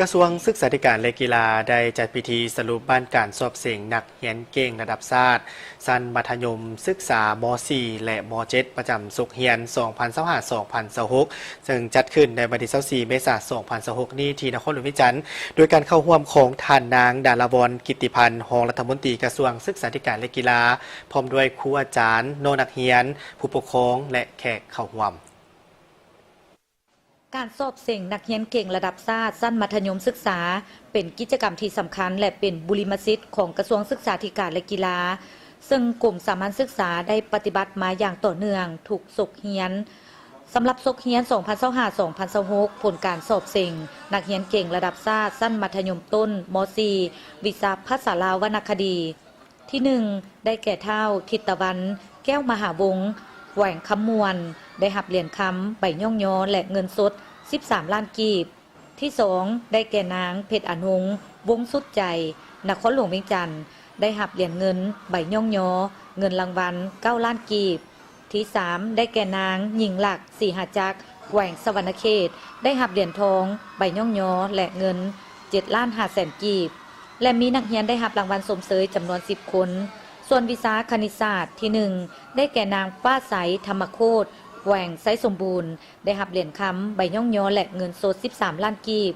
กระทรวงศึกษาธิการและกีฬาได้จัดพิธีสรุปบ้านการสอบเสียงนักเรียนเก่งระดับชาติชั้นมัธยมศึกษาม .4 และม .7 ประจำสุขเฮียน 2025-2026 ซึ่งจัดขึ้นในวันที่ 24 เมษายน 2026 นี้ที่นครหลวงวิจันทร์โดยการเข้าร่วมของท่านนางดารวรรณกิตติพันธ์รองรัฐมนตรีกระทรวงศึกษาธิการและกีฬาพร้อมด้วยครูอาจารย์น้องนักเรียนผู้ปกครองและแขกเข้าร่วมการสอบเสิ่งนักเรียนเก่งระดับชาติชั้นมัธยมศึกษาเป็นกิจกรรมที่สำคัญและเป็นบุริมสิทธิ์ของกระทรวงศึกษาธิการและกีฬาซึ่งกลุ่มสามัญศึกษาได้ปฏิบัติมาอย่างต่อเนื่องถูกศกเรียนสำหรับศกเรียน 2025-2026 ผลการสอบเสิ่งนักเรียนเก่งระดับชาติชั้นมัธยมต้นม .4 วิชาภาษาลาววรรณคดีที่ 1 ได้แก่เท่าทิตวันแก้วมหาวงศ์แหว่งคำมวลได้รับเหรียญคำใบย่องยอและเงินสด13 ล้านกีบที่ 2 ได้แก่นางเพชรอนงวงสุดใจนครหลวงเวียงจันทร์ได้รับเหรียญเงินใบย่องยอเงินรางวัล9 ล้านกีบที่ 3 ได้แก่นางหญิงหลักสีหจักรแหว่งสวรรณเขตได้รับเหรียญทองใบย่องยอและเงิน7 ล้าน5แสนกีบและมีนักเรียนได้รับรางวัลสมเสยจำนวน10 คนส่วนวิชาคณิตศาสตร์ที่ 1 ได้แก่นางป้าใสธรรมโคตรแหว่งไซสมบูรณ์ได้รับเหรียญคำใบย่องยอและเงินสด13 ล้านกีบ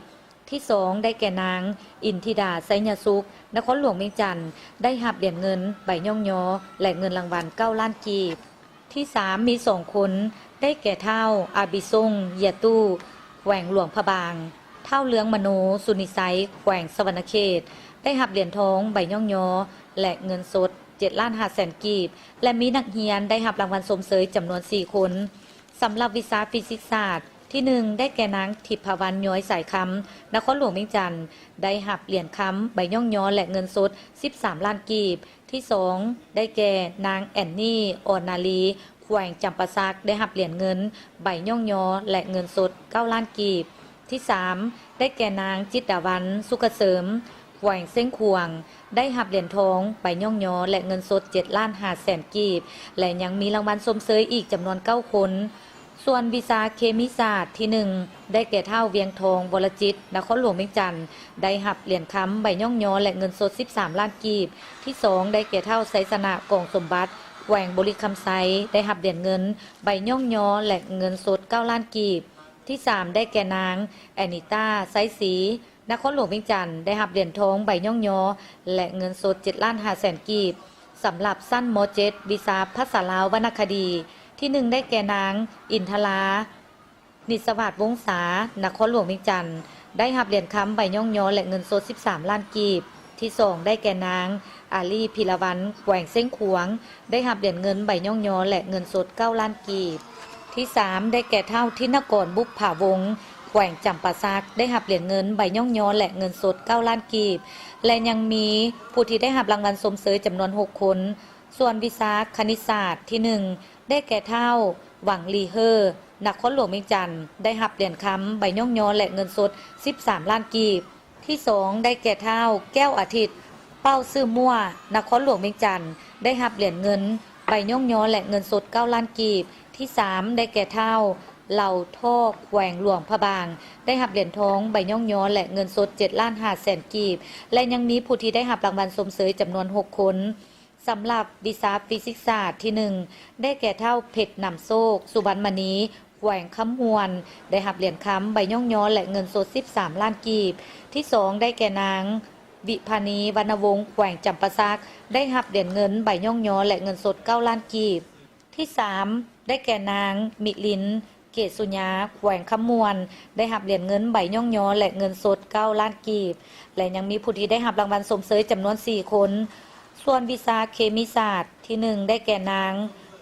ที่ 2 ได้แก่นางอินทิดาไซญสุขนครหลวงเวียงจันทร์ได้รับเหรียญเงินใบย่องยอและเงินรางวัล9 ล้านกีบที่ 3 มี2 คนได้แก่เท่าอาบิซงเยตู้แหว่งหลวงพะบางเท่าเลืองมโนสุนิไซแหว่งสวรรณเขตได้รับเหรียญทองใบย่องยอและเงินสด7 ล้าน5แสนกีบและมีนักเรียนได้รับรางวัลสมเสยจำนวน4 คนสำหรับวิชาฟิสิกส์ศาสตร์ที่ 1 ได้แก่นางทิพวรรณย้อยสายคำนครหลวงเวียงจันทร์ได้รับเหรียญคำใบย่องยอและเงินสด13 ล้านกีบที่ 2 ได้แก่นางแอนนี่ออนนาลีแขวงจำปาสักได้รับเหรียญเงินใบย่องยอและเงินสด9 ล้านกีบที่ 3 ได้แก่นางจิตดาวันสุขเสริมแหว่งเส้นขวงได้รับเหรียญทองใบย่องยอและเงินสด7 ล้าน5แสนกีบและยังมีรางวัลสมเสยอีกจำนวน9 คนส่วนวิชาเคมีศาสตร์ที่ 1 ได้แก่เท่าเวียงทองวรจิตนครหลวงเวียงจันทร์ได้รับเหรียญคำใบย่องยอและเงินสด13 ล้านกีบที่ 2 ได้แก่เท่าไซสนะกองสมบัติแหว่งบริคำไซได้รับเหรียญเงินใบย่องยอและเงินสด9 ล้านกีบที่ 3 ได้แก่นางแอนิต้าไซสีนครหลวงเวียงจันทร์ได้รับเหรียญทองใบย่องยอและเงินสด7 ล้าน5แสนกีบสำหรับสั้นม .7 วิชาภาษาลาววรรณคดีที่ 1 ได้แก่นางอินทรานิสวัสดิ์วงศานครหลวงเวียงจันทร์ได้รับเหรียญคำใบย่องยอและเงินสด13 ล้านกีบที่ 2 ได้แก่นางอาลีพิรวันแหว่งเส้นขวงได้รับเหรียญเงินใบย่องยอและเงินสด9 ล้านกีบที่ 3 ได้แก่เท่าทินกรบุพภาวงศ์แหว่งจำปาสักได้รับเหรียญเงินใบย่องยอและเงินสด9 ล้านกีบและยังมีผู้ที่ได้รับรางวัลสมเสยจำนวน6 คนส่วนวิชาคณิตศาสตร์ที่ 1 ได้แก่เท่าหวังลีเฮอร์นครหลวงเวียงจันทร์ได้รับเหรียญคำใบย่องยอและเงินสด13 ล้านกีบที่ 2 ได้แก่เท่าแก้วอาทิตย์เป้าซื่อมั่วนครหลวงเวียงจันทร์ได้รับเหรียญเงินใบย่องยอและเงินสด9 ล้านกีบที่ 3 ได้แก่เท่าเหล่าทอกแหว่งหลวงพะบางได้รับเหรียญทองใบย่องยอและเงินสด7 ล้าน5แสนกีบและยังมีผู้ที่ได้รับรางวัลสมเสยจำนวน6 คนสำหรับวิชาฟิสิกส์ศาสตร์ที่ 1 ได้แก่เท่าเพชรนำโซกสุบรรณมณีแหว่งคำมวลได้รับเหรียญคำใบย่องยอและเงินสด13 ล้านกีบที่ 2 ได้แก่นางวิภานีวรรณวงศ์แหว่งจำปาสักได้รับเหรียญเงินใบย่องยอและเงินสด9 ล้านกีบที่ 3 ได้แก่นางมิลินเกศสุญญาแหว่งคำมวลได้รับเหรียญเงินใบย่องยอและเงินสด9 ล้านกีบและยังมีผู้ที่ได้รับรางวัลสมเสยจำนวน4 คนส่วนวิชาเคมีศาสตร์ที่ 1 ได้แก่นาง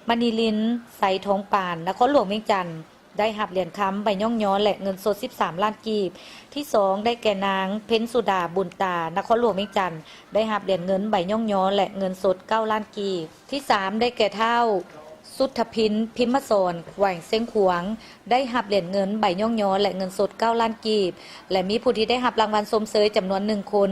มณีลินไสทองป่านนครหลวงเวียงจันทร์ได้รับเหรียญคำใบย่องยอและเงินสด13 ล้านกีบที่ 2 ได้แก่นางเพ็ญสุดาบุญตานครหลวงเวียงจันทร์ได้รับเหรียญเงินใบย่องยอและเงินสด9 ล้านกีบที่ 3 ได้แก่เท่าสุทธพินพิมพ์สอนแหว่งเส้นขวงได้รับเหรียญเงินใบย่องยอและเงินสด9 ล้านกีบและมีผู้ที่ได้รับรางวัลสมเสยจำนวน1 คน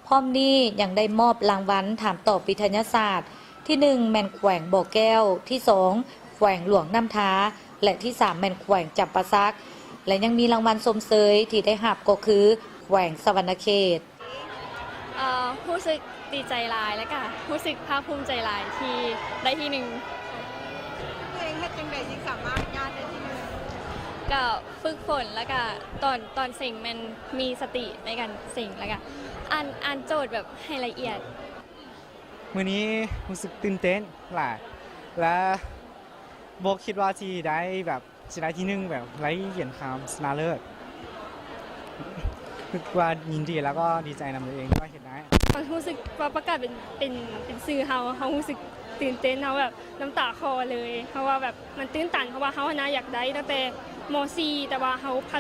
พร้อมนี้ยังได้มอบรางวัลถามตอบวิทยาศาสตร์ที่ 1 แมนแขวงบ่อแก้วที่ 2 แขวงหลวงน้ำท้าและที่ 3 แมนแขวงจำปาสักและยังมีรางวัลสมเสยที่ได้รับก็คือแข วงสวรรณเขต รู้สึกดีใจหลายแล้วก็รู้สึกภาคภูมิใจหลายที่ได้ที่หนึ่ง ตัวเองเฮ็ดจังได๋จึงสามารถญาติได้ที่หนึ่ง ก็ฝึกฝนแล้วก็ตอนสิ่งมันมีสติในการสิ่งแล้วก็อ่านโจทย์แบบให้ละเอียด มื้อนี้รู้สึกตื่นเต้นหลายและบ่คิดว่าสิได้แบบสิได้ที่หนึ่งแบบไร้เหยียญคำชนะเลิศรู้สึกว่ายินดีแล้วก็ดีใจนำตัวเองที่ว่าเฮ็ดได้ รู้สึกว่าประกาศเป็นสื่อเฮารู้สึกตื่นเต้นเฮาแบบน้ำตาคลอเลยเพราะว่าแบบมันตื้นตันเพราะว่าเฮานะอยากได้ตั้งแต่ม .4 แต่ว่าเฮาพล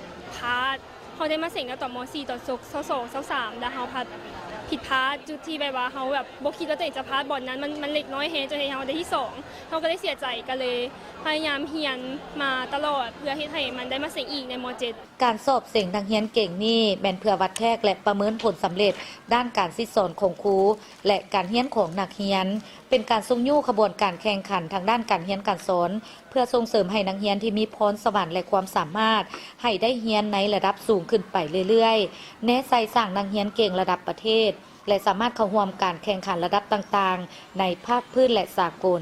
าดเขาได้มาเซ็งกันตอนม .4 ตอน22 23แล้วเฮาผิดพลาดจุดที่แบบว่าเฮาแบบบ่คิดว่าตัวเองจะพลาดบอลนั้นมันเล็กน้อยแฮงจนเฮาได้ที่2เฮาก็ได้เสียใจก็เลยพยายามเรียนมาตลอดเพื่อเฮ็ดให้มันได้มาเซ็งอีกในม .7 การสอบเสียงนักเรียนเก่งนี่แม่นเพื่อวัดแทกและประเมินผลสำเร็จด้านการสิสอนของครูและการเรียนของนักเรียนเป็นการทรงยู่ขบวนการแข่งขันทางด้านการเรียนการสอนเพื่อส่งเสริมให้นักเรียนที่มีพรสวรรค์และความสามารถให้ได้เรียนในระดับสูงขึ้นไปเรื่อยๆแนะใส่สร้างนักเรียนเก่งระดับประเทศและสามารถเข้าร่วมการแข่งขันระดับต่างๆในภาคพื้นและสากล